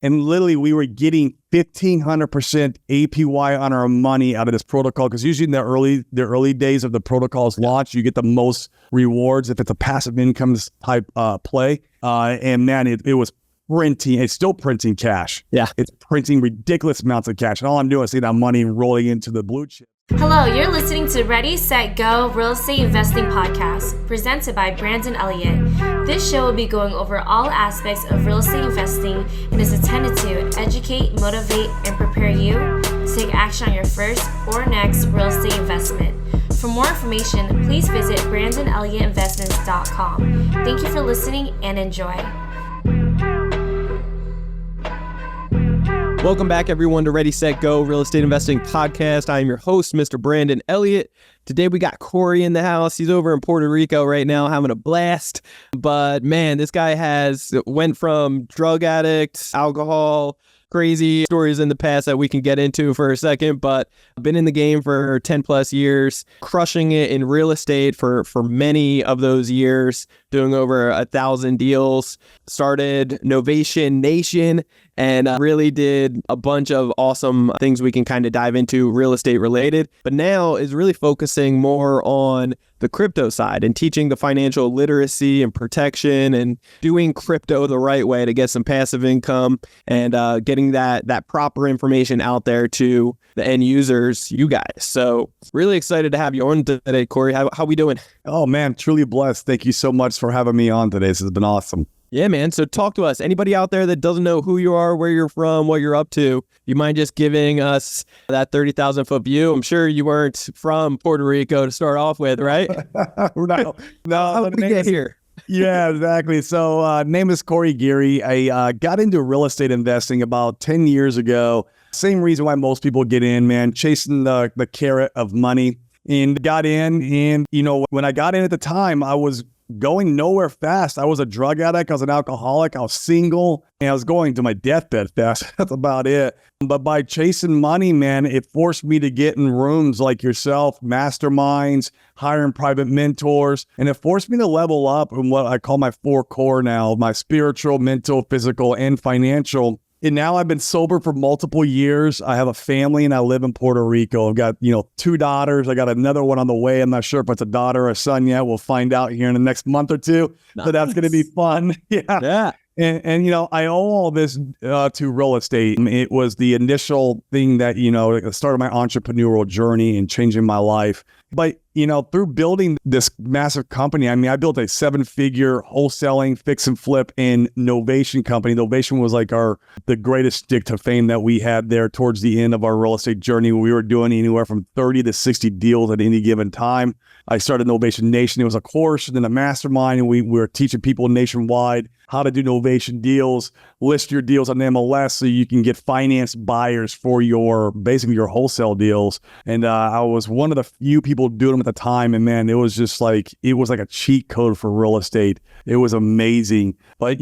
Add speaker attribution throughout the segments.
Speaker 1: And literally we were getting 1,500% APY on our money out of this protocol. Because usually in the early days of the protocol's launch, you get the most rewards if it's a passive income type play. And man, it was printing. It's still printing cash.
Speaker 2: Yeah.
Speaker 1: It's printing ridiculous amounts of cash. And all I'm doing is seeing that money rolling into the blue chip.
Speaker 3: Hello, you're listening to Ready, Set, Go Real Estate Investing Podcast, presented by Brandon Elliott. This show will be going over all aspects of real estate investing and is intended to educate, motivate, and prepare you to take action on your first or next real estate investment. For more information, please visit BrandonElliottInvestments.com. Thank you for listening and enjoy.
Speaker 2: Welcome back, everyone, to Ready, Set, Go Real Estate Investing Podcast. I am your host, Mr. Brandon Elliott. Today, we got Corey in the house. He's over in Puerto Rico right now having a blast. But man, this guy went from drug addict, alcohol, crazy stories in the past that we can get into for a second, but I've been in the game for 10 plus years, crushing it in real estate for many of those years, doing over 1,000 deals, started Novation Nation, and really did a bunch of awesome things we can kind of dive into real estate related, but now is really focusing more on the crypto side and teaching the financial literacy and protection and doing crypto the right way to get some passive income and getting that proper information out there to the end users, you guys. So really excited to have you on today, Corey. How we doing?
Speaker 1: Oh man, truly blessed. Thank you so much for having me on today. This has been awesome.
Speaker 2: Yeah, man. So talk to us. Anybody out there that doesn't know who you are, where you're from, what you're up to, you mind just giving us that 30,000 foot view? I'm sure you weren't from Puerto Rico to start off with, right?
Speaker 1: No.
Speaker 2: How did we get here?
Speaker 1: Yeah, exactly. So name is Corey Geary. I got into real estate investing about 10 years ago. Same reason why most people get in, man, chasing the carrot of money, and got in. And, you know, when I got in at the time, I was going nowhere fast. I was a drug addict. I was an alcoholic. I was single, and I was going to my deathbed fast. That's about it. But by chasing money, man, it forced me to get in rooms like yourself, masterminds, hiring private mentors, and it forced me to level up in what I call my 4 core now, my spiritual, mental, physical, and financial. And now I've been sober for multiple years. I have a family and I live in Puerto Rico. I've got, 2 daughters. I got another one on the way. I'm not sure if it's a daughter or a son yet. We'll find out here in the next month or two. Nice. So that's going to be fun. Yeah. And I owe all this to real estate. It was the initial thing that, started my entrepreneurial journey and changing my life. But, through building this massive company, I built a 7-figure wholesaling, fix and flip, and Novation company. Novation was like the greatest stick to fame that we had there towards the end of our real estate journey. We were doing anywhere from 30 to 60 deals at any given time. I started Novation Nation. It was a course and then a mastermind, and we were teaching people nationwide how to do Novation deals, list your deals on MLS so you can get financed buyers for basically your wholesale deals. And I was one of the few people doing them at the time. And man, it was like a cheat code for real estate. It was amazing. But,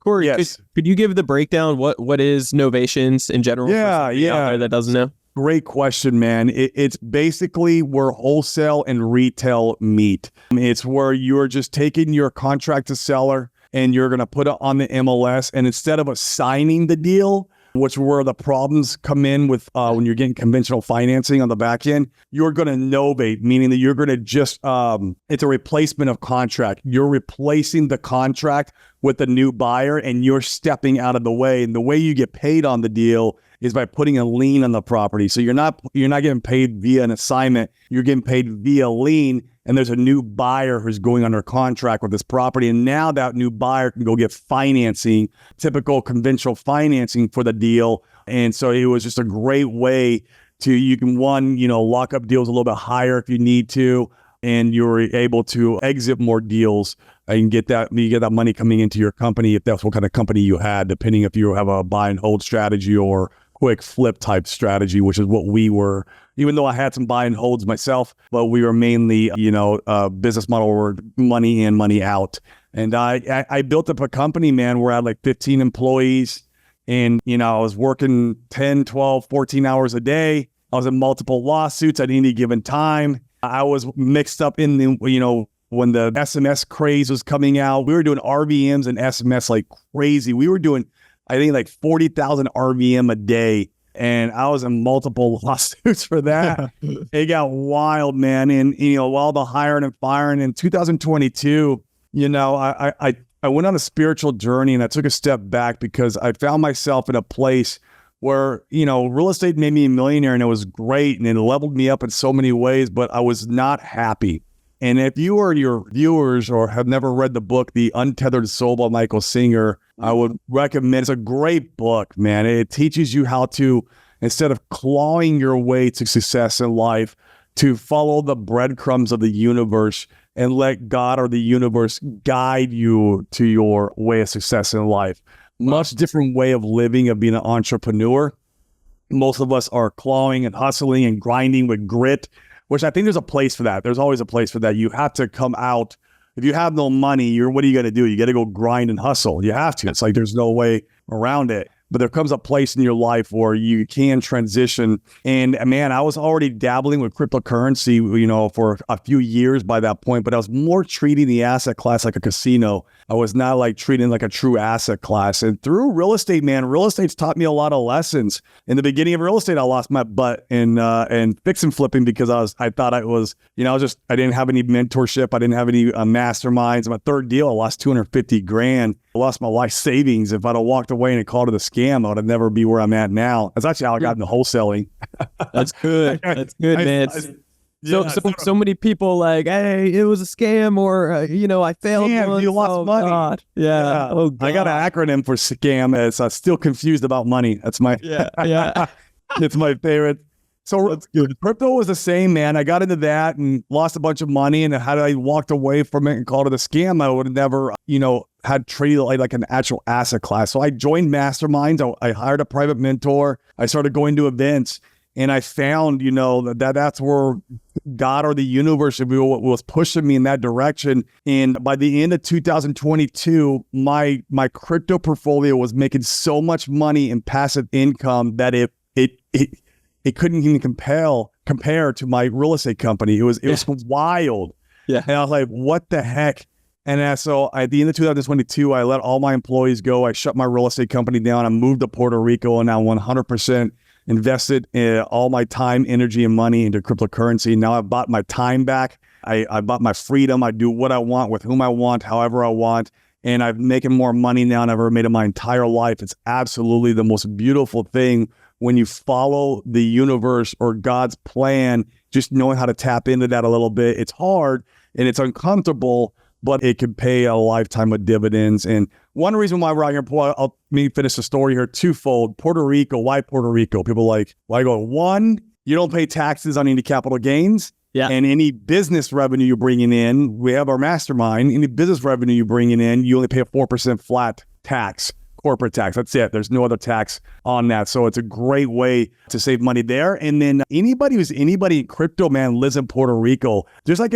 Speaker 2: Corey,
Speaker 1: yes.
Speaker 2: Could you give the breakdown? What is Novations in general?
Speaker 1: Yeah.
Speaker 2: Out there that doesn't know?
Speaker 1: Great question, man. It's basically where wholesale and retail meet. It's where you're just taking your contract to seller and you're going to put it on the MLS. And instead of assigning the deal, which where the problems come in with when you're getting conventional financing on the back end, you're going to novate, meaning that you're going to just, it's a replacement of contract. You're replacing the contract with a new buyer and you're stepping out of the way. And the way you get paid on the deal is by putting a lien on the property. So you're not getting paid via an assignment. You're getting paid via lien. And there's a new buyer who's going under contract with this property. And now that new buyer can go get financing, typical conventional financing for the deal. And so it was just a great way you can lock up deals a little bit higher if you need to. And you're able to exit more deals and you get that money coming into your company if that's what kind of company you had, depending if you have a buy and hold strategy or quick flip type strategy, which is what we were, even though I had some buy and holds myself, but we were mainly, a business model where money in, money out. And I built up a company, man, where I had like 15 employees and, I was working 10, 12, 14 hours a day. I was in multiple lawsuits at any given time. I was mixed up in the, when the SMS craze was coming out. We were doing RVMs and SMS like crazy. We were doing I think like 40,000 RVM a day. And I was in multiple lawsuits for that. It got wild, man. And, all the hiring and firing in 2022, I went on a spiritual journey and I took a step back because I found myself in a place where, real estate made me a millionaire and it was great and it leveled me up in so many ways, but I was not happy. And if you or your viewers or have never read the book, The Untethered Soul by Michael Singer, I would recommend. It's a great book, man. It teaches you how to, instead of clawing your way to success in life, to follow the breadcrumbs of the universe and let God or the universe guide you to your way of success in life. Much different way of living, of being an entrepreneur. Most of us are clawing and hustling and grinding with grit, which I think there's a place for that. There's always a place for that. You have to come out. If you have no money, what are you going to do? You got to go grind and hustle. You have to. It's like there's no way around it. But there comes a place in your life where you can transition. And man, I was already dabbling with cryptocurrency, for a few years by that point, but I was more treating the asset class like a casino. I was not like treating it like a true asset class. And through real estate, man, real estate's taught me a lot of lessons. In the beginning of real estate, I lost my butt in fix and flipping because I thought I didn't have any mentorship. I didn't have any masterminds. My third deal, I lost 250 grand. I lost my life savings. If I'd have walked away and called it a scam, I would never be where I'm at now. That's actually how I got into wholesaling.
Speaker 2: That's good. That's good, man. So many people like, hey, it was a scam, or I failed.
Speaker 1: Scam, you lost money.
Speaker 2: God. Yeah. Oh, God.
Speaker 1: I got an acronym for scam. It's still confused about money. That's my it's my favorite. So crypto was the same, man. I got into that and lost a bunch of money, and had I walked away from it and called it a scam, I would have never, had treated it like an actual asset class. So I joined masterminds. I hired a private mentor. I started going to events, and I found, that's where God or the universe was pushing me in that direction. And by the end of 2022, my crypto portfolio was making so much money in passive income that it couldn't even compare to my real estate company. It was wild.
Speaker 2: Yeah.
Speaker 1: And I was like, what the heck? And so at the end of 2022, I let all my employees go. I shut my real estate company down. I moved to Puerto Rico, and now 100% invested in all my time, energy, and money into cryptocurrency. Now I've bought my time back. I bought my freedom. I do what I want with whom I want, however I want. And I'm making more money now than I've ever made in my entire life. It's absolutely the most beautiful thing when you follow the universe or God's plan, just knowing how to tap into that a little bit. It's hard and it's uncomfortable, but it can pay a lifetime of dividends. And one reason why we're out here, let me finish the story here, twofold. Puerto Rico, why Puerto Rico? People like, why go? One, you don't pay taxes on any capital gains.
Speaker 2: Yeah.
Speaker 1: And any business revenue you're bringing in, we have our mastermind, any business revenue you're bringing in, you only pay a 4% flat tax. Corporate tax. That's it. There's no other tax on that. So it's a great way to save money there. And then anybody in crypto, man, lives in Puerto Rico. Just like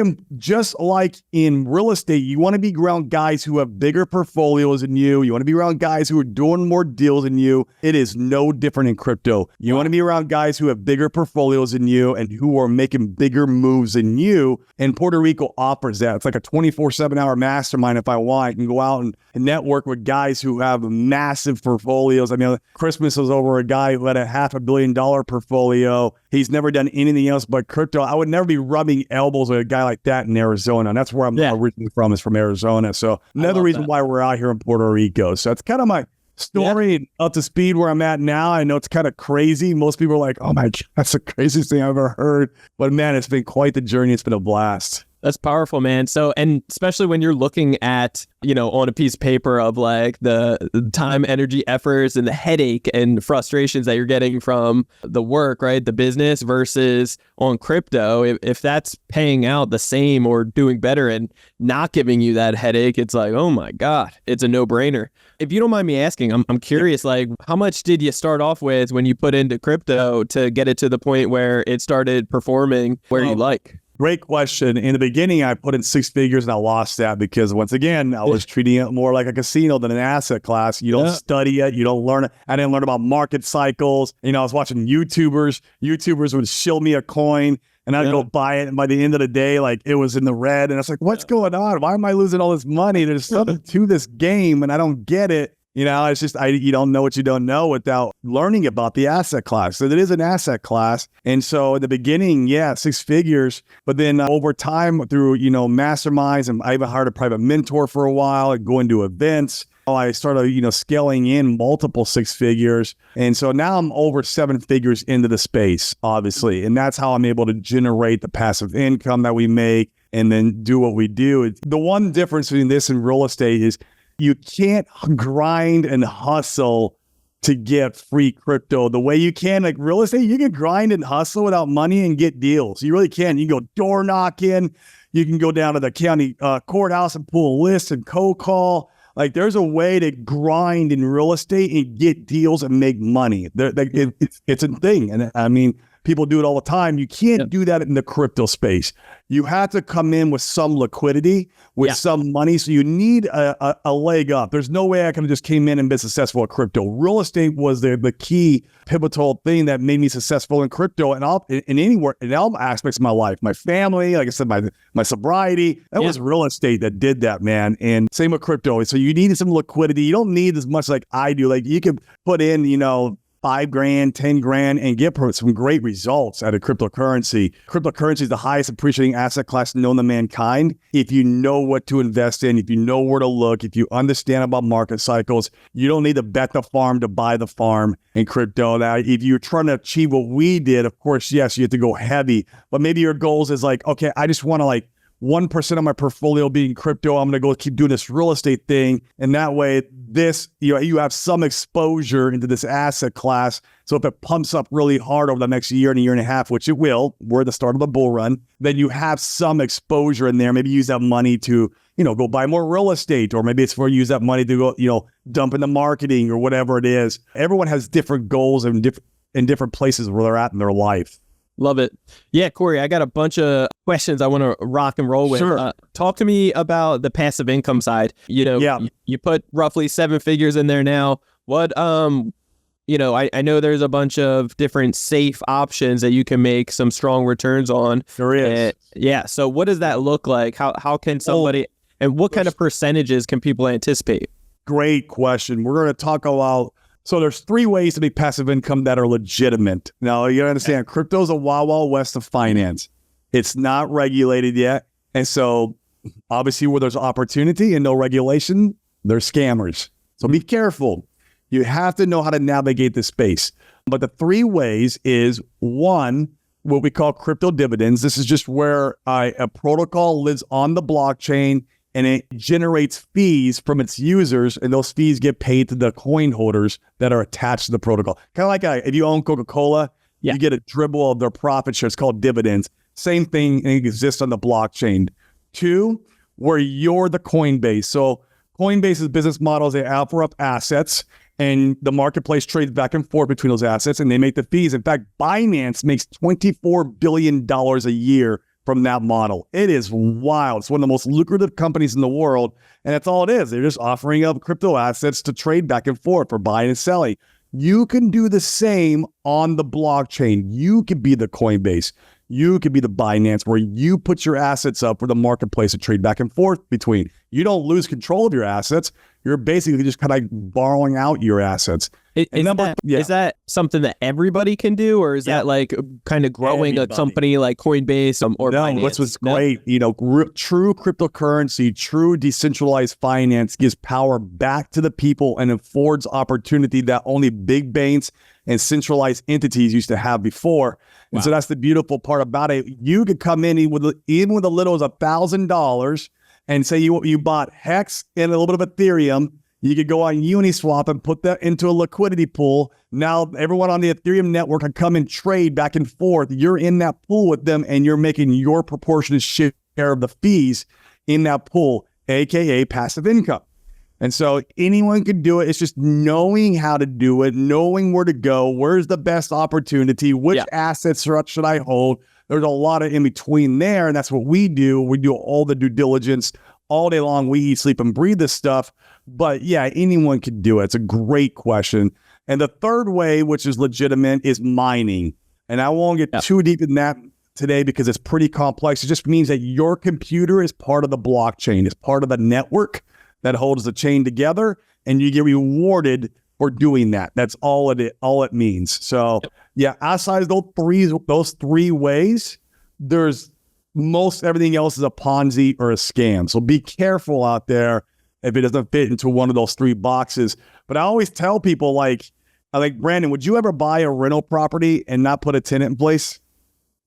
Speaker 1: in real estate, you want to be around guys who have bigger portfolios than you. You want to be around guys who are doing more deals than you. It is no different in crypto. You want to be around guys who have bigger portfolios than you and who are making bigger moves than you. And Puerto Rico offers that. It's like a 24/7-hour mastermind if I want. I can go out and network with guys who have massive portfolios. I mean, Christmas was over a guy who had a $500 million portfolio. He's never done anything else but crypto. I would never be rubbing elbows with a guy like that in Arizona. And that's where I'm originally from, is from Arizona. So another reason why we're out here in Puerto Rico. So it's kind of my story and up to speed where I'm at now. I know it's kind of crazy. Most people are like, oh my God, that's the craziest thing I've ever heard. But man, it's been quite the journey. It's been a blast.
Speaker 2: That's powerful, man. So, and especially when you're looking at, on a piece of paper of like the time, energy, efforts, and the headache and frustrations that you're getting from the work, right? The business versus on crypto, if that's paying out the same or doing better and not giving you that headache, it's like, oh my God, it's a no-brainer. If you don't mind me asking, I'm curious, like how much did you start off with when you put into crypto to get it to the point where it started performing where you like?
Speaker 1: Great question. In the beginning, I put in 6 figures and I lost that because once again, I was treating it more like a casino than an asset class. You don't study it. You don't learn it. I didn't learn about market cycles. I was watching YouTubers. YouTubers would shill me a coin and I'd go buy it. And by the end of the day, like it was in the red. And I was like, what's going on? Why am I losing all this money? There's something to this game and I don't get it. It's just you don't know what you don't know without learning about the asset class. So it is an asset class. And so in the beginning, yeah, 6 figures. But then over time through, masterminds, and I even hired a private mentor for a while and going to events. I started, scaling in multiple 6 figures. And so now I'm over 7 figures into the space, obviously. And that's how I'm able to generate the passive income that we make and then do what we do. The one difference between this and real estate is you can't grind and hustle to get free crypto the way you can. Like real estate, you can grind and hustle without money and get deals. You really can. You can go door knocking. You can go down to the county courthouse and pull a list and cold call. Like there's a way to grind in real estate and get deals and make money. It's a thing. And I mean, people do it all the time. You can't do that in the crypto space. You have to come in with some liquidity, with some money. So you need a leg up. There's no way I could have just came in and been successful at crypto. Real estate was the key pivotal thing that made me successful in crypto and in all aspects of my life. My family, like I said, my sobriety, that was real estate that did that, man. And same with crypto. So you need some liquidity. You don't need as much like I do. Like you can put in, $5,000, $10,000 and get some great results out of cryptocurrency. Cryptocurrency is the highest appreciating asset class known to mankind. If you know what to invest in, if you know where to look, if you understand about market cycles, you don't need to bet the farm to buy the farm in crypto. Now, if you're trying to achieve what we did, of course, yes, you have to go heavy, but maybe your goals is like, okay, I just want to 1% of my portfolio being crypto. I'm going to go keep doing this real estate thing. And that way, you have some exposure into this asset class. So if it pumps up really hard over the next year and a year and a half, which it will, we're at the start of the bull run, then you have some exposure in there. Maybe use that money to, go buy more real estate, or maybe it's for use that money to go, dump into marketing or whatever it is. Everyone has different goals and different places where they're at in their life.
Speaker 2: Love it. Yeah, Corey, I got a bunch of questions I want to rock and roll with.
Speaker 1: Sure.
Speaker 2: Talk to me about the passive income side. You put roughly 7 figures in there now. What, I know there's a bunch of different safe options that you can make some strong returns on.
Speaker 1: There is.
Speaker 2: So what does that look like? How can somebody, and what kind of percentages can people anticipate?
Speaker 1: Great question. We're going to talk about So there's 3 ways to make passive income that are legitimate. Now, you understand, crypto is a wild west of finance. It's not regulated yet. And so obviously where there's opportunity and no regulation, there's scammers. So be careful. You have to know how to navigate this space. But the 3 ways is, 1, what we call crypto dividends. This is just where a protocol lives on the blockchain and it generates fees from its users, and those fees get paid to the coin holders that are attached to the protocol. Kind of like if you own Coca-Cola, you get a dribble of their profit share. It's called dividends. Same thing exists on the blockchain. 2, where you're the Coinbase. So Coinbase's business model is they offer up assets, and the marketplace trades back and forth between those assets, and they make the fees. In fact, Binance makes $24 billion a year from that model. It is wild. It's one of the most lucrative companies in the world, and that's all it is. They're just offering up crypto assets to trade back and forth for buying and selling. You can do the same on the blockchain. You could be the Coinbase. You could be the Binance, where you put your assets up for the marketplace to trade back and forth between. You don't lose control of your assets. You're basically just kind of borrowing out your assets.
Speaker 2: Is that something that everybody can do, or is that like kind of growing a company like Coinbase or Binance?
Speaker 1: That's what's great. True cryptocurrency, true decentralized finance gives power back to the people and affords opportunity that only big banks and centralized entities used to have before. And so that's the beautiful part about it. You could come in even with as little as $1,000 and say you bought Hex and a little bit of Ethereum. You could go on Uniswap and put that into a liquidity pool. Now everyone on the Ethereum network can come and trade back and forth. You're in that pool with them, and you're making your proportionate share of the fees in that pool, aka passive income. And so anyone can do it. It's just knowing how to do it, knowing where to go, where's the best opportunity, which assets should I hold. There's a lot of in between there, and that's what we do. We do all the due diligence all day long. We eat, sleep, and breathe this stuff. But yeah, anyone can do it. It's a great question. And the 3rd way, which is legitimate, is mining. And I won't get too deep in that today because it's pretty complex. It just means that your computer is part of the blockchain. It's part of the network that holds the chain together. and you get rewarded for doing that. That's all it means. So yeah, outside of those three ways, there's most everything else is a Ponzi or a scam. So be careful out there if it doesn't fit into one of those three boxes. But I always tell people like Brandon, would you ever buy a rental property and not put a tenant in place?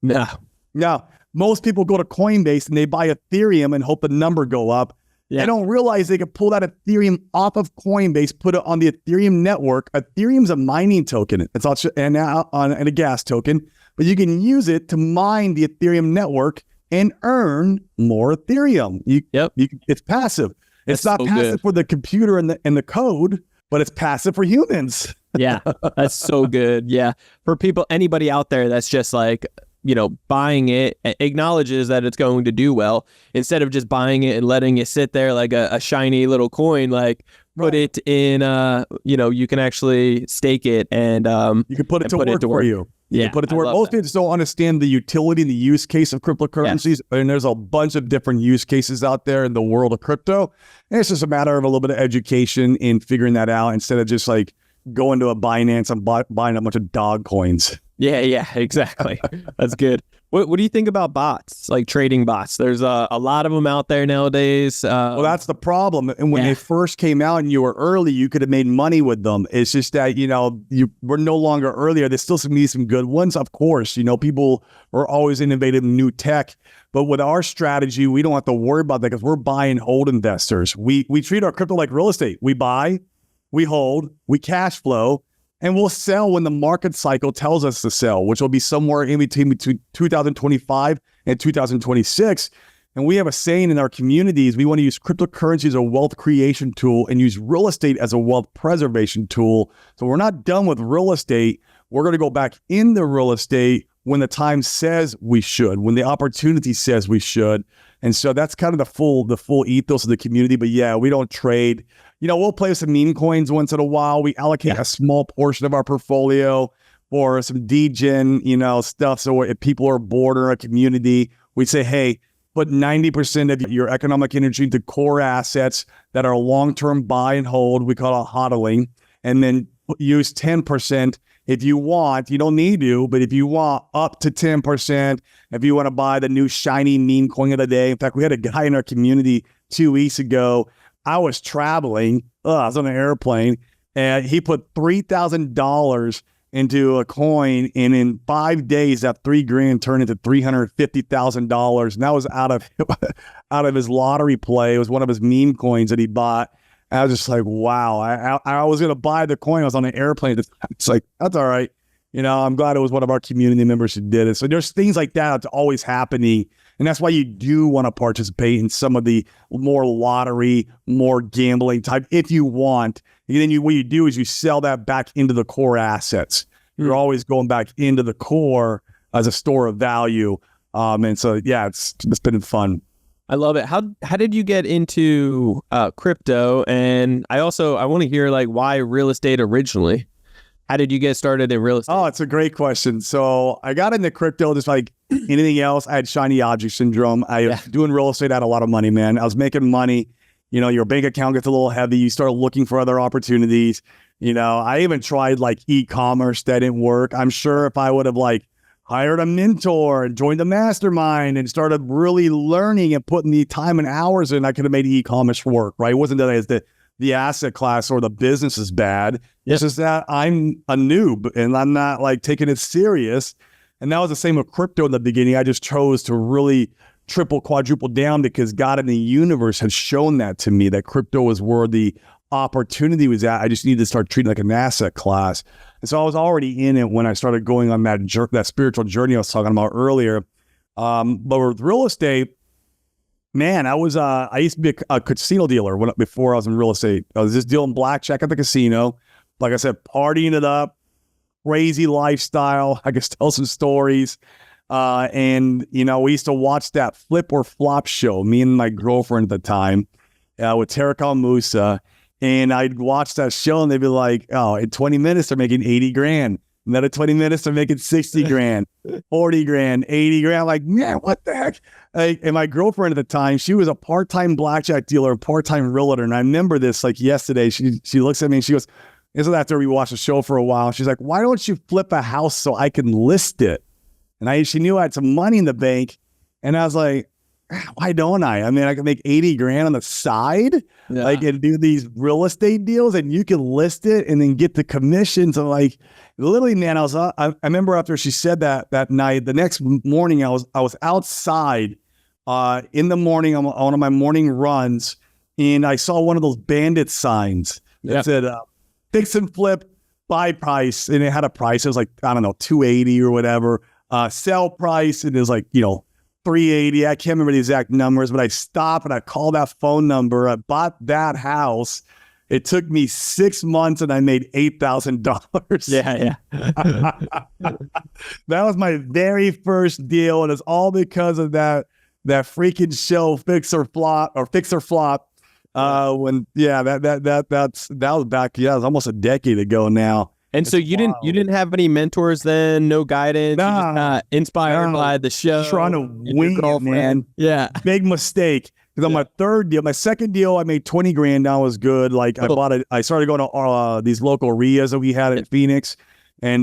Speaker 2: No.
Speaker 1: No. Most people go to Coinbase and they buy Ethereum and hope the number go up. Yeah. They don't realize they could pull that Ethereum off of Coinbase, put it on the Ethereum network. Ethereum's a mining token. It's also and a gas token, but you can use it to mine the Ethereum network and earn more Ethereum. It's passive. It's not so passive for the computer and the code, but it's passive for humans.
Speaker 2: Yeah, that's so good. Yeah. For people, anybody out there that's just like, buying it, acknowledges that it's going to do well, instead of just buying it and letting it sit there like a shiny little coin, like put it in, you can actually stake it and
Speaker 1: you can put it to work for you.
Speaker 2: Yeah,
Speaker 1: put it to work. Most people just don't understand the utility and the use case of cryptocurrencies. Yeah. And there's a bunch of different use cases out there in the world of crypto. And it's just a matter of a little bit of education in figuring that out instead of just like going to a Binance and buying a bunch of dog coins.
Speaker 2: Yeah, exactly. That's good. What do you think about bots, like trading bots? There's a lot of them out there nowadays.
Speaker 1: Well, that's the problem. And when they first came out and you were early, you could have made money with them. It's just that, you were no longer earlier. There's still some good ones, of course. People are always innovative in new tech. But with our strategy, we don't have to worry about that because we're buy and hold investors. We treat our crypto like real estate. We buy, we hold, we cash flow, and we'll sell when the market cycle tells us to sell, which will be somewhere in between 2025 and 2026. And we have a saying in our communities, we want to use cryptocurrency as a wealth creation tool and use real estate as a wealth preservation tool. So we're not done with real estate. We're going to go back into real estate when the time says we should, when the opportunity says we should. And so that's kind of the full ethos of the community. But yeah, we don't trade. We'll play with some meme coins once in a while. We allocate a small portion of our portfolio for some degen, stuff. So if people are bored or a community, we say, hey, put 90% of your economic energy into core assets that are long-term buy and hold. We call it hodling. And then use 10% if you want. You don't need to, but if you want, up to 10%. If you want to buy the new shiny meme coin of the day. In fact, we had a guy in our community 2 weeks ago. I was traveling. I was on an airplane, and he put $3,000 into a coin, and in 5 days, that $3,000 turned into $350,000, and that was out of his lottery play. It was one of his meme coins that he bought. And I was just like, wow. I was gonna buy the coin. I was on an airplane. It's like, that's all right. I'm glad it was one of our community members who did it. So there's things like that that's always happening. And that's why you do want to participate in some of the more lottery, more gambling type, if you want. And then what you do is you sell that back into the core assets. You're always going back into the core as a store of value. And so, yeah, it's been fun.
Speaker 2: I love it. How did you get into crypto? And I want to hear like why real estate originally. How did you get started in real estate?
Speaker 1: Oh, it's a great question. So I got into crypto just like anything else. I had shiny object syndrome. Doing real estate, I had a lot of money, man. I was making money. Your bank account gets a little heavy. You start looking for other opportunities. I even tried like e-commerce. That didn't work. I'm sure if I would have like hired a mentor and joined a mastermind and started really learning and putting the time and hours in, I could have made e-commerce work, right? It wasn't that the asset class or the business is bad. It's just that I'm a noob and I'm not like taking it serious. And that was the same with crypto in the beginning. I just chose to really triple, quadruple down because God in the universe had shown that to me, that crypto was where the opportunity was at. I just needed to start treating it like an asset class. And so I was already in it when I started going on that spiritual journey I was talking about earlier. But with real estate, man, I used to be a casino dealer before I was in real estate. I was just dealing blackjack at the casino. Like I said, partying it up, crazy lifestyle. I could tell some stories. And we used to watch that flip or flop show, me and my girlfriend at the time, with Tarek Musa. And I'd watch that show and they'd be like, oh, in 20 minutes, they're making $80,000. Another 20 minutes to make it 60 grand, 40 grand, 80 grand. I'm like, man, what the heck? And my girlfriend at the time, she was a part-time blackjack dealer, a part-time realtor. And I remember this like yesterday. She looks at me and she goes, this is after we watched the show for a while. She's like, why don't you flip a house so I can list it? And she knew I had some money in the bank. And I was like, why don't I? I mean, I can make 80 grand on the side, like, and do these real estate deals, and you can list it and then get the commissions. And like, literally, man, I remember after she said that night, the next morning, I was outside in the morning on one of my morning runs, and I saw one of those bandit signs that said, fix and flip, buy price. And it had a price. It was like, I don't know, 280 or whatever. Sell price. And it was like, 380. I can't remember the exact numbers, but I stopped and I called that phone number. I bought that house. It took me 6 months and I made $8,000.
Speaker 2: Yeah.
Speaker 1: That was my very first deal. And it's all because of that freaking show, Fix or Flop. That was back, it was almost a decade ago now.
Speaker 2: And so you didn't have any mentors then, no guidance, you just got inspired by the show.
Speaker 1: Trying to wing it, man.
Speaker 2: Yeah.
Speaker 1: Big mistake. Because on my third deal, my second deal, I made 20 grand. That was good. Like I started going to these local REIs that we had in Phoenix and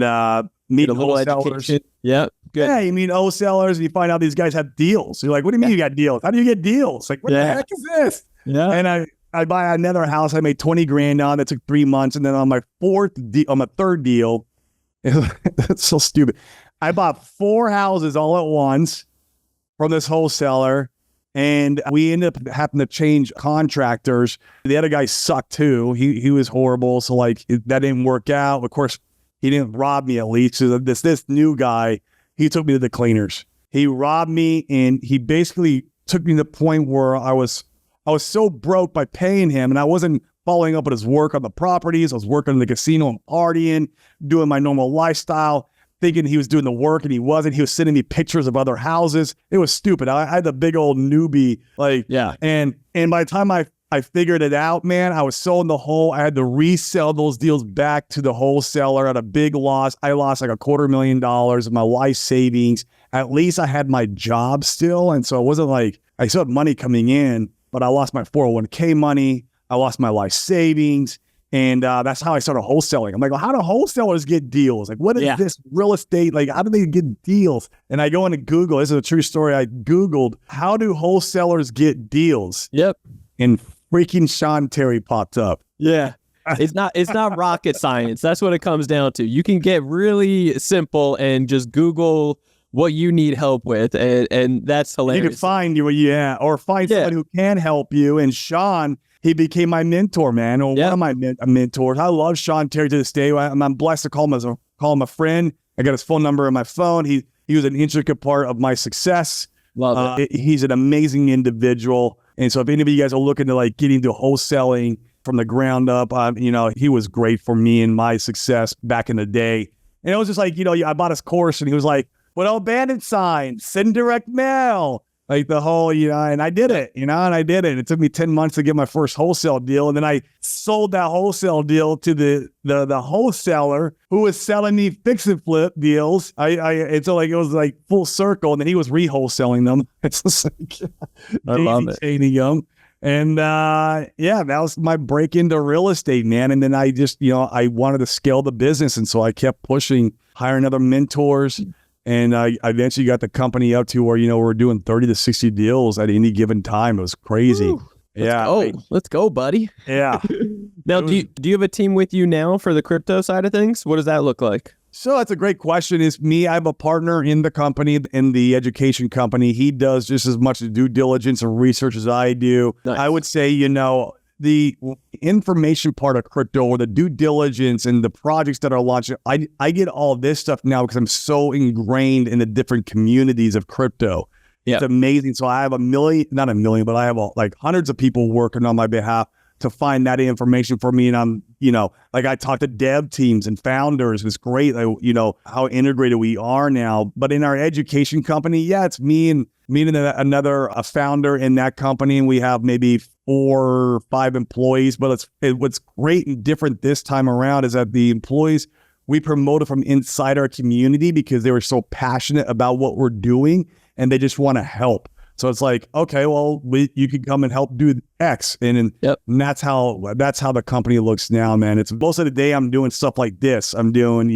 Speaker 1: meet
Speaker 2: a little
Speaker 1: wholesalers.
Speaker 2: education. Yeah. Good.
Speaker 1: Yeah, you meet wholesalers and you find out these guys have deals. You're like, what do you mean you got deals? How do you get deals? Like, what the heck is this?
Speaker 2: Yeah.
Speaker 1: And I buy another house. I made 20 grand on. That took 3 months. And then on my third deal, it's so stupid. I bought 4 houses all at once from this wholesaler. And we ended up having to change contractors. The other guy sucked too. He was horrible. So like that didn't work out. Of course, he didn't rob me at least. So this new guy, he took me to the cleaners. He robbed me and he basically took me to the point where I was so broke by paying him and I wasn't following up with his work on the properties. I was working in the casino and partying, doing my normal lifestyle, thinking he was doing the work and he wasn't. He was sending me pictures of other houses. It was stupid. I had the big old newbie, and by the time I figured it out, man, I was so in the hole. I had to resell those deals back to the wholesaler at a big loss. I lost like $250,000 of my life savings. At least I had my job still. And so it wasn't like I still had money coming in, but I lost my 401k money. I lost my life savings. And that's how I started wholesaling. I'm like, well, how do wholesalers get deals? Like, what is this real estate? Like, how do they get deals? And I go into Google. This is a true story. I Googled, how do wholesalers get deals?
Speaker 2: Yep.
Speaker 1: And freaking Sean Terry popped up.
Speaker 2: Yeah. It's not rocket science. That's what it comes down to. You can get really simple and just Google what you need help with. And that's hilarious.
Speaker 1: You can find or find someone who can help you. And Sean, he became my mentor, man, or one of my mentors. I love Sean Terry to this day. I'm blessed to call him a friend. I got his phone number on my phone. He was an intricate part of my success.
Speaker 2: Love it.
Speaker 1: He's an amazing individual. And so if any of you guys are looking to like get into wholesaling from the ground up, he was great for me and my success back in the day. And it was just like, I bought his course and he was like, put out bandit signs, send direct mail. Like the whole, and I did it, and I did it. It took me 10 months to get my first wholesale deal. And then I sold that wholesale deal to the wholesaler who was selling me fix and flip deals. And so like, it was like full circle. And then he was re-wholesaling them. It's just like,
Speaker 2: I love it.
Speaker 1: And that was my break into real estate, man. And then I just, I wanted to scale the business. And so I kept pushing, hiring other mentors. And I eventually got the company up to where, we're doing 30 to 60 deals at any given time. It was crazy.
Speaker 2: Let's go, buddy.
Speaker 1: Yeah.
Speaker 2: Now, do you have a team with you now for the crypto side of things? What does that look like?
Speaker 1: So that's a great question. It's me. I have a partner in the company, in the education company. He does just as much due diligence and research as I do. Nice. I would say, the information part of crypto or the due diligence and the projects that are launching, I get all this stuff now because I'm so ingrained in the different communities of crypto. Yeah. It's amazing. So I have not a million, but I have like hundreds of people working on my behalf to find that information for me. And I'm, like I talk to dev teams and founders. It's great, how integrated we are now. But in our education company, it's me and another founder in that company. And we have maybe 4 or 5 employees. But what's great and different this time around is that the employees, we promote it from inside our community because they were so passionate about what we're doing and they just want to help. So it's like, okay, well, you can come and help do X. And that's how the company looks now, man. It's most of the day I'm doing stuff like this. I'm doing,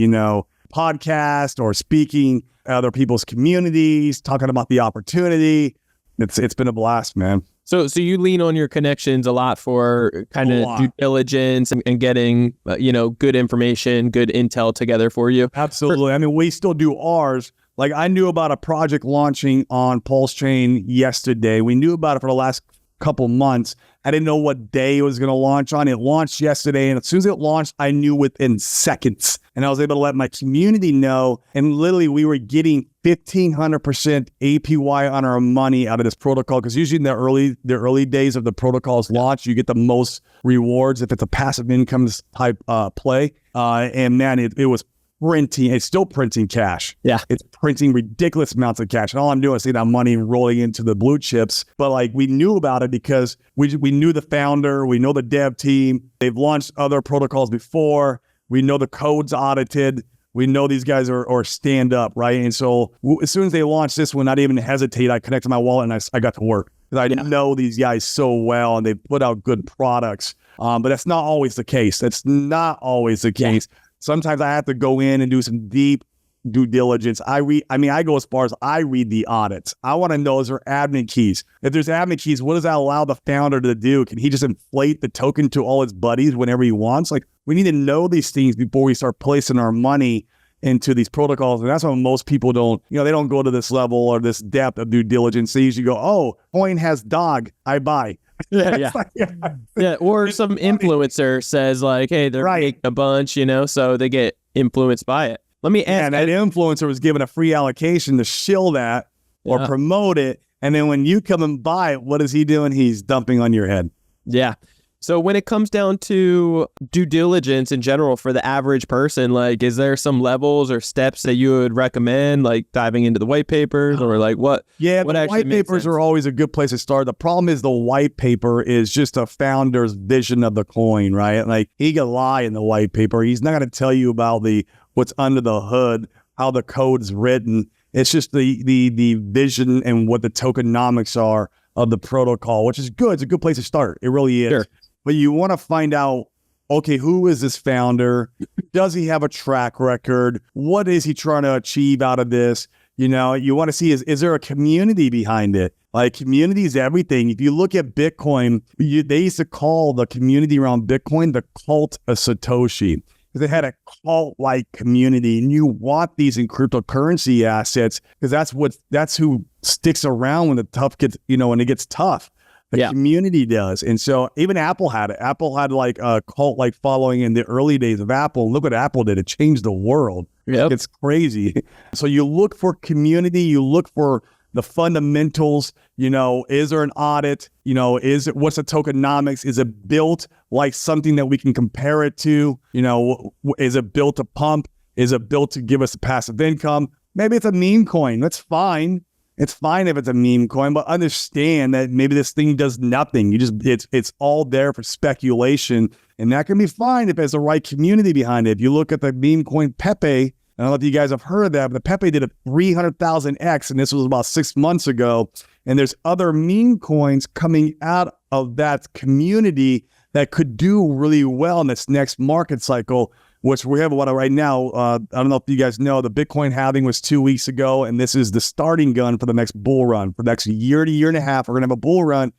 Speaker 1: podcast or speaking other people's communities, talking about the opportunity. It's been a blast, man.
Speaker 2: So you lean on your connections a lot for kind of due diligence and getting, good information, good intel together for you.
Speaker 1: Absolutely. I mean, we still do ours. Like I knew about a project launching on Pulse Chain yesterday. We knew about it for the last couple months. I didn't know what day it was going to launch on. It launched yesterday. And as soon as it launched, I knew within seconds. And I was able to let my community know. And literally we were getting 1,500% APY on our money out of this protocol. Because usually in the early days of the protocol's launch, you get the most rewards if it's a passive income type play. And man, it was printing. It's still printing cash.
Speaker 2: Yeah.
Speaker 1: It's printing ridiculous amounts of cash. And all I'm doing is seeing that money rolling into the blue chips. But like we knew about it because we knew the founder, we know the dev team. They've launched other protocols before. We know the code's audited. We know these guys are stand up, right? And so as soon as they launched this one, I didn't even hesitate. I connected my wallet and I got to work. Because I know these guys so well and they put out good products. But that's not always the case. That's not always the case. Sometimes I have to go in and do some deep due diligence. I go as far as I read the audits. I want to know, is there admin keys? If there's admin keys, what does that allow the founder to do? Can he just inflate the token to all his buddies whenever he wants? Like, we need to know these things before we start placing our money into these protocols. And that's why most people don't, they don't go to this level or this depth of due diligence. They usually go, oh, coin has dog, I buy.
Speaker 2: Yeah. Or some influencer says like, hey, they're making a bunch, so they get influenced by it. Let me ask.
Speaker 1: And that influencer was given a free allocation to shill that or promote it. And then when you come and buy it, what is he doing? He's dumping on your head.
Speaker 2: Yeah. So when it comes down to due diligence in general for the average person, like, is there some levels or steps that you would recommend, like diving into the white papers or like what?
Speaker 1: Yeah,
Speaker 2: what
Speaker 1: the white papers are always a good place to start. The problem is the white paper is just a founder's vision of the coin, right? Like he can lie in the white paper. He's not going to tell you about what's under the hood, how the code is written. It's just the vision and what the tokenomics are of the protocol, which is good. It's a good place to start. It really is.
Speaker 2: Sure.
Speaker 1: But you want to find out, okay, who is this founder? Does he have a track record? What is he trying to achieve out of this? You want to see, is there a community behind it? Like community is everything. If you look at Bitcoin, they used to call the community around Bitcoin the cult of Satoshi. They had a cult-like community, and you want these in cryptocurrency assets because that's who sticks around when when it gets tough. The community does. And so even Apple had it. Apple had like a cult-like following in the early days of Apple. Look what Apple did. It changed the world.
Speaker 2: Yep.
Speaker 1: It's crazy. So you look for community, you look for the fundamentals, is there an audit? What's the tokenomics? Is it built like something that we can compare it to? Is it built to pump? Is it built to give us a passive income? Maybe it's a meme coin. That's fine. It's fine if it's a meme coin, but understand that maybe this thing does nothing. It's all there for speculation, and that can be fine if there's the right community behind it. If you look at the meme coin Pepe, I don't know if you guys have heard of that, but the Pepe did a 300,000x, and this was about 6 months ago. And there's other meme coins coming out of that community that could do really well in this next market cycle, which we have right now. I don't know if you guys know, the Bitcoin halving was 2 weeks ago, and this is the starting gun for the next bull run. For the next year to year and a half, we're going to have a bull run.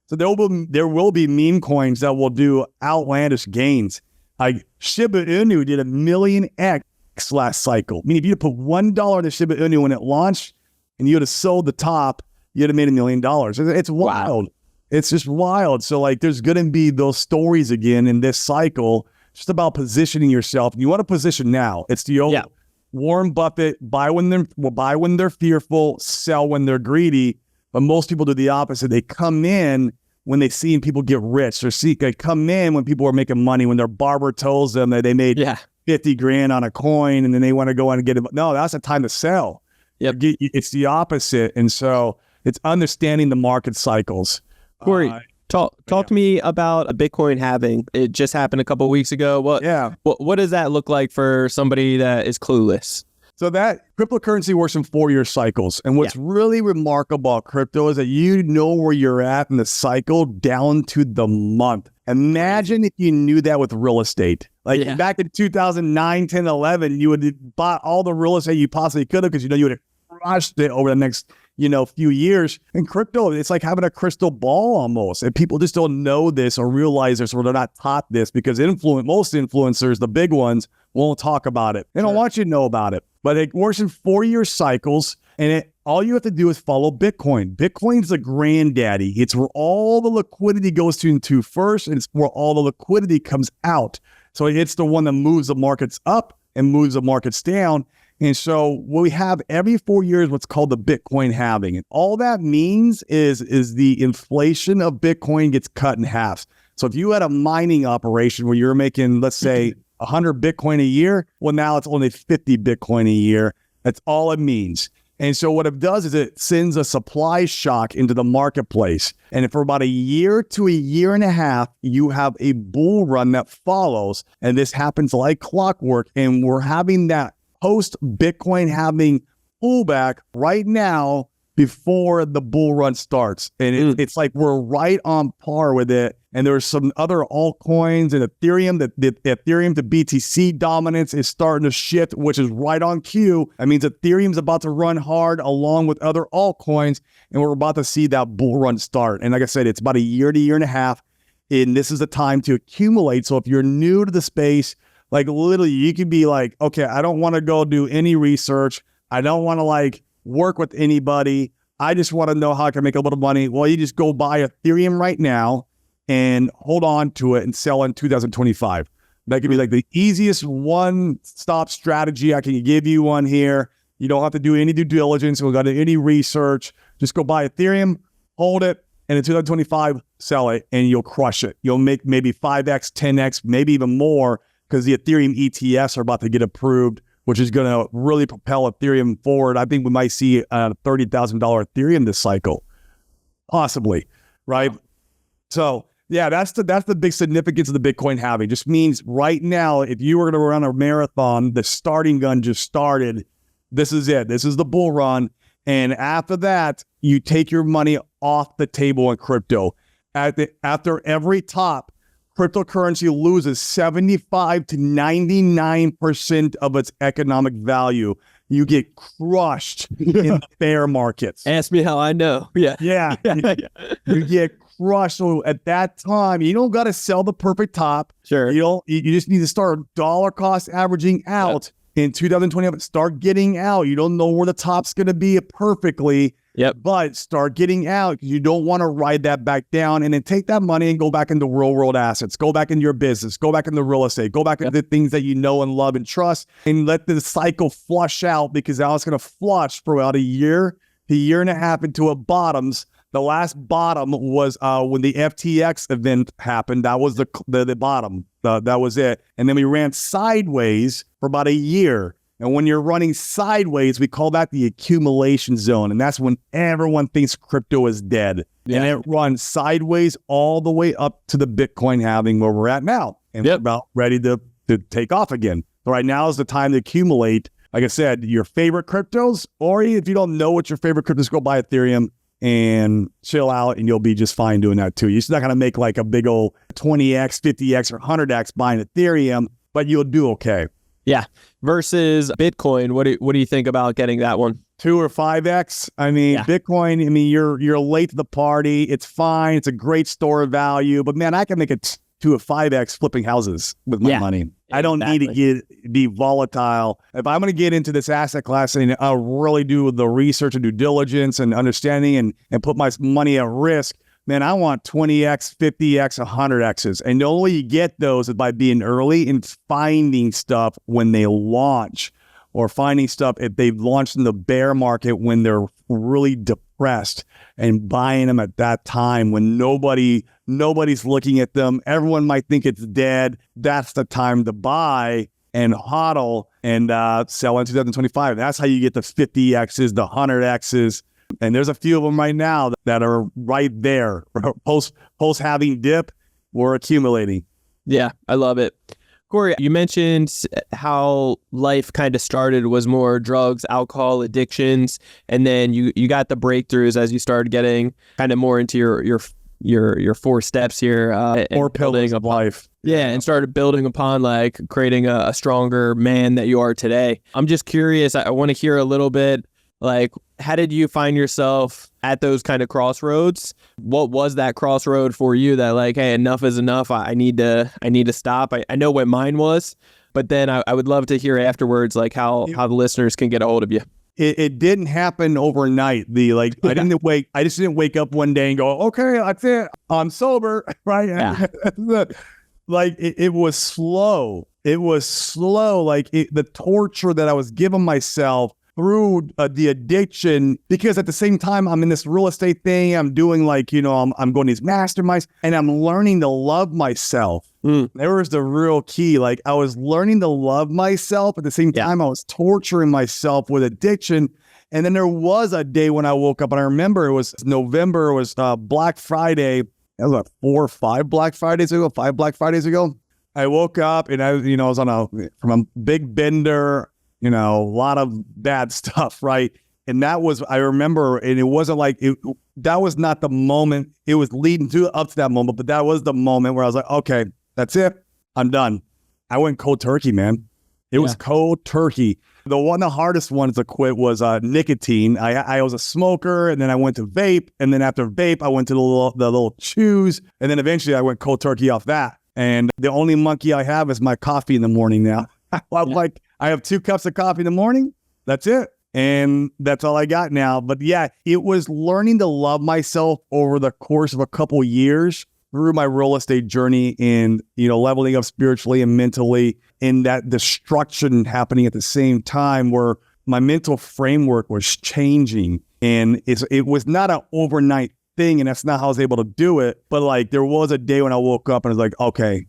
Speaker 1: So there will be meme coins that will do outlandish gains. Like Shiba Inu did 1 million X last cycle. I mean, if you put $1 into Shiba Inu when it launched and you would have sold the top, you'd have made $1 million. It's wild. Wow. It's just wild. So like there's going to be those stories again in this cycle. It's just about positioning yourself. You want to position now. It's the old Warren Buffett, buy when they're fearful, sell when they're greedy. But most people do the opposite. They come in when they see people get rich. They come in when people are making money, when their barber tells them that they made 50 grand on a coin and then they want to go on and get it. No, that's the time to sell. It's the opposite. And so it's understanding the market cycles.
Speaker 2: Corey, Talk to me about a Bitcoin halving. It just happened a couple of weeks ago. What does that look like for somebody that is clueless?
Speaker 1: So that cryptocurrency works in 4-year cycles. And what's really remarkable about crypto is that you know where you're at in the cycle down to the month. Imagine if you knew that with real estate. Back in 2009, 10, 11, you would have bought all the real estate you possibly could have because you would have crushed it over the next few years. In crypto, it's like having a crystal ball almost. And people just don't know this or realize this, or they're not taught this because most influencers, the big ones, won't talk about it. They don't want you to know about it. But it works in 4-year cycles, and all you have to do is follow Bitcoin. Bitcoin's the granddaddy. It's where all the liquidity goes to first, and it's where all the liquidity comes out. So it's the one that moves the markets up and moves the markets down. And so we have every 4 years what's called the Bitcoin halving. And all that means is the inflation of Bitcoin gets cut in half. So if you had a mining operation where you're making, let's say, 100 Bitcoin a year, well, now it's only 50 Bitcoin a year. That's all it means. And so what it does is it sends a supply shock into the marketplace. And for about a year to a year and a half, you have a bull run that follows. And this happens like clockwork. And we're having that post-Bitcoin halving pullback right now before the bull run starts. And it's like we're right on par with it. And there's some other altcoins and Ethereum, the Ethereum to BTC dominance is starting to shift, which is right on cue. That means Ethereum's about to run hard along with other altcoins, and we're about to see that bull run start. And like I said, it's about a year to year and a half, and this is the time to accumulate. So if you're new to the space, like literally you can be like, okay, I don't want to go do any research. I don't want to work with anybody. I just want to know how I can make a little money. Well, you just go buy Ethereum right now and hold on to it and sell in 2025. That could be the easiest one-stop strategy. I can give you one here. You don't have to do any due diligence. You don't got to do any research. Just go buy Ethereum, hold it, and in 2025, sell it, and you'll crush it. You'll make maybe 5x, 10x, maybe even more, because the Ethereum ETFs are about to get approved, which is going to really propel Ethereum forward. I think we might see a $30,000 Ethereum this cycle, possibly, right? So yeah, that's the big significance of the Bitcoin halving. Just means right now, if you were going to run a marathon, the starting gun just started. This is it. This is the bull run. And after that, you take your money off the table in crypto. After every top, cryptocurrency loses 75 to 99% of its economic value. You get crushed in the bear markets.
Speaker 2: Ask me how I know.
Speaker 1: Yeah. You get crushed. So at that time, you don't got to sell the perfect top.
Speaker 2: Sure.
Speaker 1: You just need to start dollar cost averaging out in 2020. Start getting out. You don't know where the top's going to be perfectly. But start getting out because you don't want to ride that back down, and then take that money and go back into real world assets, go back into your business, go back into real estate, go back into the things that you know and love and trust, and let the cycle flush out, because now it's going to flush for about a year and a half into a bottoms. The last bottom was when the FTX event happened. That was the bottom. That was it. And then we ran sideways for about a year. And when you're running sideways, we call that the accumulation zone. And that's when everyone thinks crypto is dead. And it runs sideways all the way up to the Bitcoin halving where we're at now. And we're about ready to take off again. So right now is the time to accumulate, like I said, your favorite cryptos. Or if you don't know what your favorite cryptos, go buy Ethereum and chill out, and you'll be just fine doing that too. You're not going to make like a big old 20x, 50x, or 100x buying Ethereum, but you'll do okay.
Speaker 2: Yeah. Versus Bitcoin, what do you think about getting that one?
Speaker 1: 2 or 5x. I mean, Bitcoin, you're late to the party. It's fine. It's a great store of value, but man, I can make it 2 or 5x flipping houses with my money. I don't need to be volatile. If I'm going to get into this asset class and I'll really do the research and due diligence and understanding and put my money at risk, man, I want 20x, 50x, 100x's. And the only way you get those is by being early and finding stuff when they launch, or finding stuff if they've launched in the bear market when they're really depressed, and buying them at that time when nobody's looking at them. Everyone might think it's dead. That's the time to buy and hodl and sell in 2025. That's how you get the 50x's, the 100x's. And there's a few of them right now that are right there. Post having dip, we're accumulating.
Speaker 2: Yeah, I love it. Corey, you mentioned how life kind of started was more drugs, alcohol, addictions, and then you got the breakthroughs as you started getting kind of more into your 4 steps here.
Speaker 1: Or pillars of life.
Speaker 2: Yeah, and started building upon like creating a stronger man that you are today. I'm just curious. I want to hear a little bit, like, how did you find yourself at those kind of crossroads? What was that crossroad for you that like, hey, enough is enough. I need to stop. I know what mine was, but then I would love to hear afterwards, like how the listeners can get a hold of you.
Speaker 1: It didn't happen overnight. I just didn't wake up one day and go, okay, that's it, I'm sober, right?
Speaker 2: Yeah.
Speaker 1: Like it was slow. It was slow. Like the torture that I was giving myself through the addiction, because at the same time I'm in this real estate thing. I'm doing like, I'm going to these masterminds and I'm learning to love myself. There was the real key. Like I was learning to love myself. At the same time, I was torturing myself with addiction. And then there was a day when I woke up, and I remember it was November. It was Black Friday. That was like 4 or 5 Black Fridays ago. 5 Black Fridays ago. I woke up and I was from a big bender. A lot of bad stuff, right? And that was, I remember, and it wasn't like that was not the moment. It was leading up to that moment, but that was the moment where I was like, okay, that's it. I'm done. I went cold turkey, man. It was cold turkey. The hardest one to quit was nicotine. I was a smoker, and then I went to vape, and then after vape, I went to the little chews, and then eventually I went cold turkey off that. And the only monkey I have is my coffee in the morning now. Like I have 2 cups of coffee in the morning. That's it. And that's all I got now. But yeah, it was learning to love myself over the course of a couple years through my real estate journey and, leveling up spiritually and mentally, and that destruction happening at the same time where my mental framework was changing. And it was not an overnight thing, and that's not how I was able to do it. But like there was a day when I woke up and I was like, okay,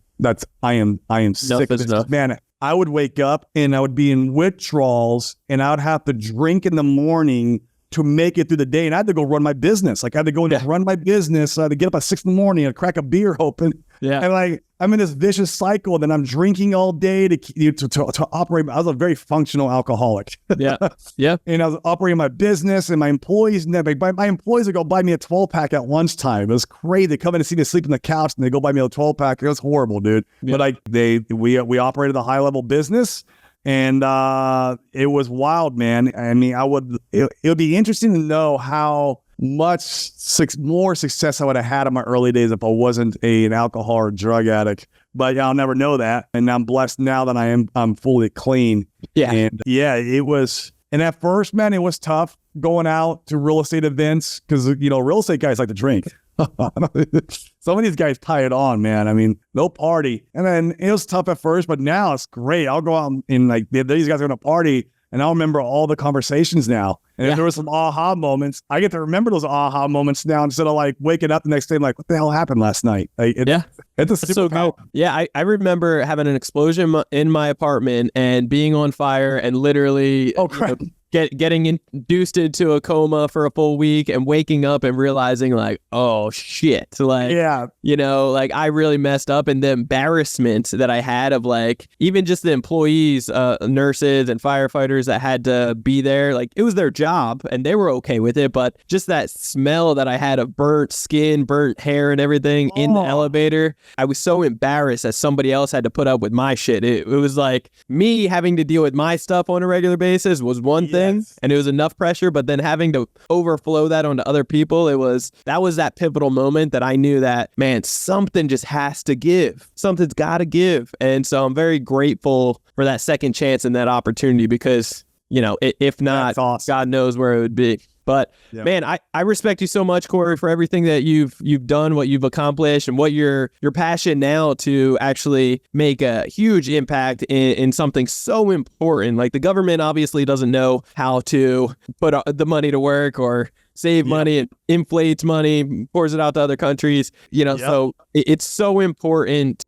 Speaker 1: I am sick of this. Man, I would wake up and I would be in withdrawals, and I would have to drink in the morning to make it through the day. And I had to go run my business. Like I had to go and run my business. So I had to get up at 6 a.m. and crack a beer open. Yeah. And like, I'm in this vicious cycle. Then I'm drinking all day to operate. I was a very functional alcoholic.
Speaker 2: Yeah. Yeah.
Speaker 1: And I was operating my business, and my employees my employees would go buy me a 12-pack at lunchtime. It was crazy. They come in and see me sleep on the couch, and they go buy me a 12-pack. It was horrible, dude. Yeah. But like we operated a high-level business. And it was wild, man. I mean, it would be interesting to know how much more success I would have had in my early days if I wasn't an alcohol or drug addict. But I'll never know that. And I'm blessed now that I'm fully clean. Yeah. And yeah, it was. And at first, man, it was tough going out to real estate events because, real estate guys like to drink. Some of these guys tie it on, man. I mean, they'll party. And then it was tough at first, but now it's great. I'll go out and like these guys are going to party, and I'll remember all the conversations now. And if there were some aha moments, I get to remember those aha moments now instead of like waking up the next day and like, what the hell happened last night? Like, it's a so cool.
Speaker 2: Yeah, I remember having an explosion in my apartment and being on fire and literally getting induced into a coma for a full week and waking up and realizing like, oh shit. Like, like I really messed up, and the embarrassment that I had of like, even just the employees, nurses and firefighters that had to be there, like it was their job and they were okay with it. But just that smell that I had of burnt skin, burnt hair and everything in the elevator, I was so embarrassed that somebody else had to put up with my shit. It was like me having to deal with my stuff on a regular basis was one thing. And it was enough pressure, but then having to overflow that onto other people, that was that pivotal moment that I knew that, man, something just has to give. Something's got to give. And so I'm very grateful for that second chance and that opportunity because, if not, awesome. God knows where it would be. But man, I respect you so much, Corey, for everything that you've done, what you've accomplished, and what your passion now to actually make a huge impact in something so important. Like the government obviously doesn't know how to put the money to work or save money and inflates money, pours it out to other countries. So it's so important.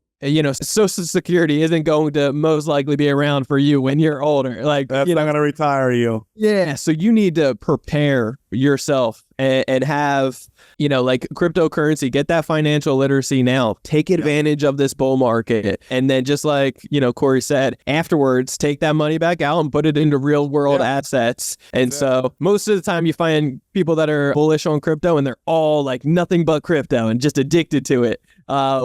Speaker 2: Social Security isn't going to most likely be around for you when you're older. Like,
Speaker 1: That's not going to retire you.
Speaker 2: Yeah. So you need to prepare yourself and have, like cryptocurrency, get that financial literacy now, take advantage of this bull market. And then just like, Corey said, afterwards, take that money back out and put it into real world assets. And so most of the time you find people that are bullish on crypto and they're all like nothing but crypto and just addicted to it.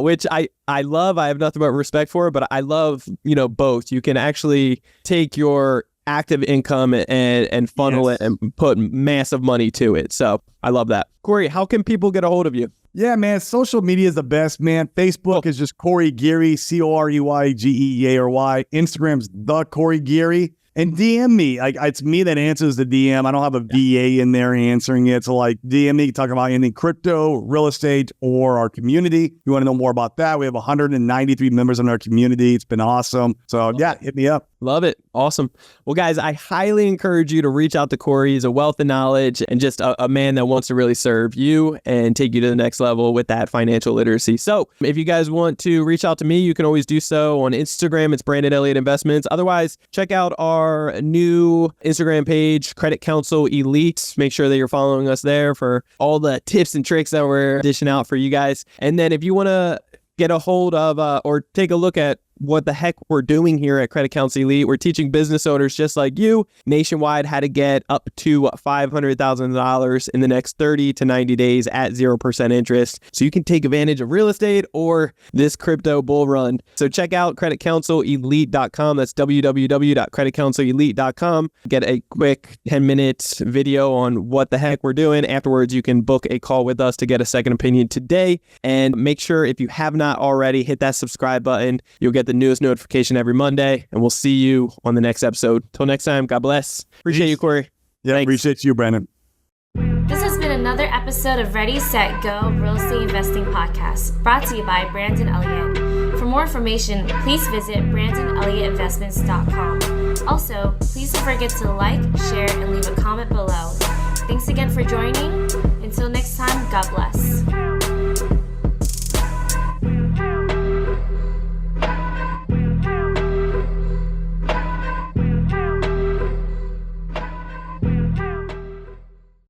Speaker 2: Which I love. I have nothing but respect for it, but I love, both. You can actually take your active income and funnel it and put massive money to it. So I love that. Corey, how can people get a hold of you?
Speaker 1: Yeah, man. Social media is the best, man. Facebook is just Corey Geary, COREYGEARY. Instagram's the Corey Geary. And DM me. It's me that answers the DM. I don't have a VA in there answering it. So DM me, talk about anything crypto, real estate, or our community. If you want to know more about that, we have 193 members in our community. It's been awesome. So hit me up.
Speaker 2: Love it. Awesome. Well, guys, I highly encourage you to reach out to Corey. He's a wealth of knowledge and just a man that wants to really serve you and take you to the next level with that financial literacy. So if you guys want to reach out to me, you can always do so on Instagram. It's Brandon Elliott Investments. Otherwise, check out our new Instagram page, Credit Counsel Elite. Make sure that you're following us there for all the tips and tricks that we're dishing out for you guys. And then if you want to get a hold of or take a look at what the heck we're doing here at Credit Counsel Elite. We're teaching business owners just like you nationwide how to get up to $500,000 in the next 30 to 90 days at 0% interest. So you can take advantage of real estate or this crypto bull run. So check out creditcounselelite.com. That's www.creditcounselelite.com. Get a quick 10-minute video on what the heck we're doing. Afterwards, you can book a call with us to get a second opinion today. And make sure if you have not already, hit that subscribe button. You'll get the newest notification every Monday, and we'll see you on the next episode. Till next time, God bless. Appreciate you, Corey.
Speaker 1: Yeah,
Speaker 2: Thanks.
Speaker 1: Appreciate you, Brandon.
Speaker 3: This has been another episode of Ready, Set, Go Real Estate Investing Podcast, brought to you by Brandon Elliott. For more information, please visit BrandonElliottInvestments.com. Also, please don't forget to like, share, and leave a comment below. Thanks again for joining. Until next time, God bless.